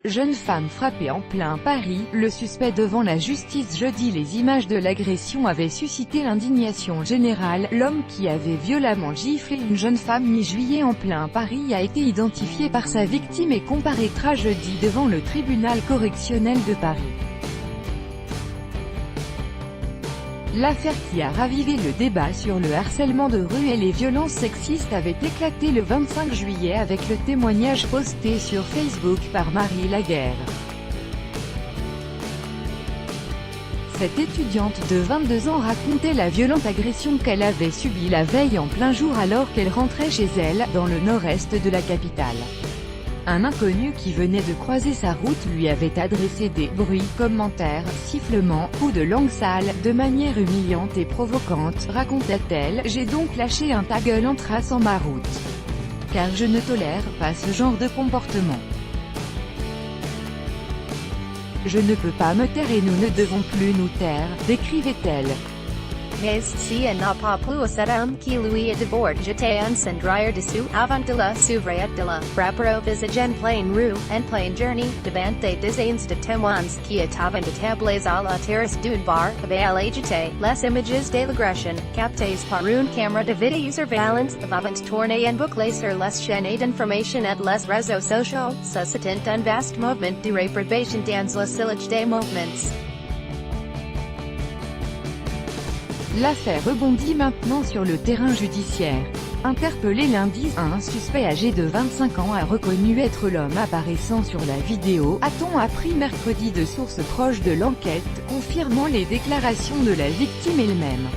Jeune femme frappée en plein Paris, le suspect devant la justice jeudi. Les images de l'agression avaient suscité l'indignation générale. L'homme qui avait violemment giflé une jeune femme mi-juillet en plein Paris a été identifié par sa victime et comparaîtra jeudi devant le tribunal correctionnel de Paris. L'affaire qui a ravivé le débat sur le harcèlement de rue et les violences sexistes avait éclaté le 25 juillet avec le témoignage posté sur Facebook par Marie Laguerre. Cette étudiante de 22 ans racontait la violente agression qu'elle avait subie la veille en plein jour alors qu'elle rentrait chez elle, dans le nord-est de la capitale. Un inconnu qui venait de croiser sa route lui avait adressé des bruits, commentaires, sifflements, coups de langue sale, de manière humiliante et provocante, raconta-t-elle. J'ai donc lâché un ta gueule en traçant ma route. Car je ne tolère pas ce genre de comportement. Je ne peux pas me taire et nous ne devons plus nous taire, décrivait-elle. Mais si n'a pas plus serum qui lui est de bord jeté un cendrier dessous avant de la s'ouvrir de la frapper au visage en pleine rue, en pleine journée, devant des dizaines de témoins qui étaient établés à la terrasse d'une bar, avaient agité. Les images de l'agression, captées par une caméra de vidéosurveillance, avaient tourné en boucle sur les chaînes d'information et les réseaux sociaux, suscitant un vaste mouvement de réprobation dans le sillage des mouvements. L'affaire rebondit maintenant sur le terrain judiciaire. Interpellé lundi, un suspect âgé de 25 ans a reconnu être l'homme apparaissant sur la vidéo, a-t-on appris mercredi de sources proches de l'enquête, confirmant les déclarations de la victime elle-même.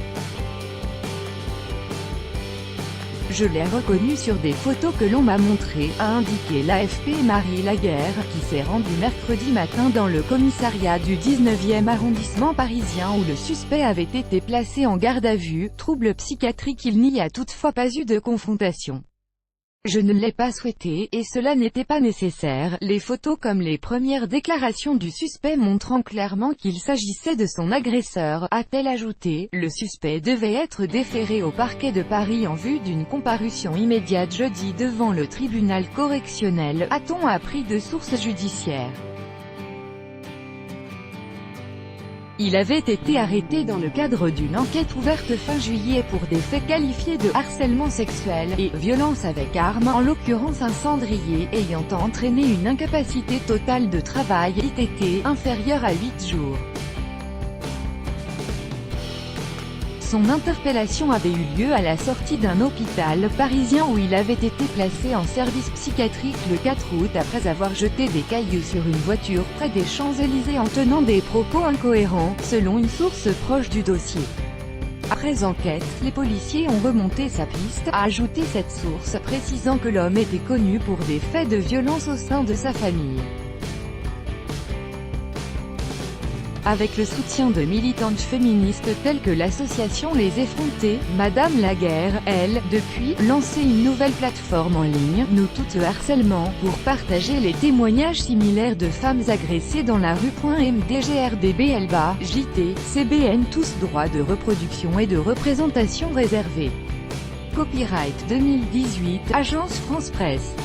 Je l'ai reconnu sur des photos que l'on m'a montrées, a indiqué l'AFP Marie Laguerre, qui s'est rendue mercredi matin dans le commissariat du 19e arrondissement parisien où le suspect avait été placé en garde à vue. Trouble psychiatrique. Il n'y a toutefois pas eu de confrontation. Je ne l'ai pas souhaité, et cela n'était pas nécessaire. Les photos comme les premières déclarations du suspect montrant clairement qu'il s'agissait de son agresseur, a-t-elle ajouté. Le suspect devait être déféré au parquet de Paris en vue d'une comparution immédiate jeudi devant le tribunal correctionnel, a-t-on appris de sources judiciaires. Il avait été arrêté dans le cadre d'une enquête ouverte fin juillet pour des faits qualifiés de harcèlement sexuel et violence avec arme, en l'occurrence un cendrier, ayant entraîné une incapacité totale de travail (ITT) inférieure à 8 jours. Son interpellation avait eu lieu à la sortie d'un hôpital parisien où il avait été placé en service psychiatrique le 4 août après avoir jeté des cailloux sur une voiture près des Champs-Élysées en tenant des propos incohérents, selon une source proche du dossier. Après enquête, les policiers ont remonté sa piste, a ajouté cette source, précisant que l'homme était connu pour des faits de violence au sein de sa famille. Avec le soutien de militantes féministes telles que l'association Les Effrontés, Madame Laguerre, elle, depuis, lancé une nouvelle plateforme en ligne, Nous Toutes Harcèlement, pour partager les témoignages similaires de femmes agressées dans la rue. MDGRDBLBA, JT, CBN. Tous droits de reproduction et de représentation réservés. Copyright 2018, Agence France Presse.